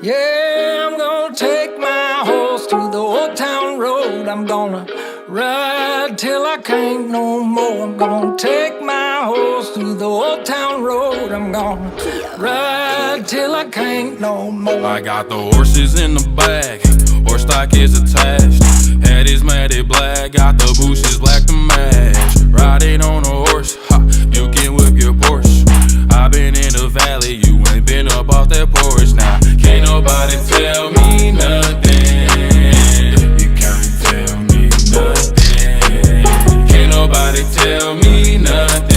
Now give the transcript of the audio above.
Yeah, I'm gonna take my horse to the old town road. I'm gonna ride till I can't no more. I'm gonna take my horse to the old town road. I'm gonna ride till I can't no more. I got the horses in the back, horse stock is attached. Head is matted black, got the bushes black to match. Riding on a horse, ha, you can whip your Porsche. I been in the valley, you ain't been up off that porch. Now, can't nobody tell me nothing. You can't tell me nothing. Can't nobody tell me nothing.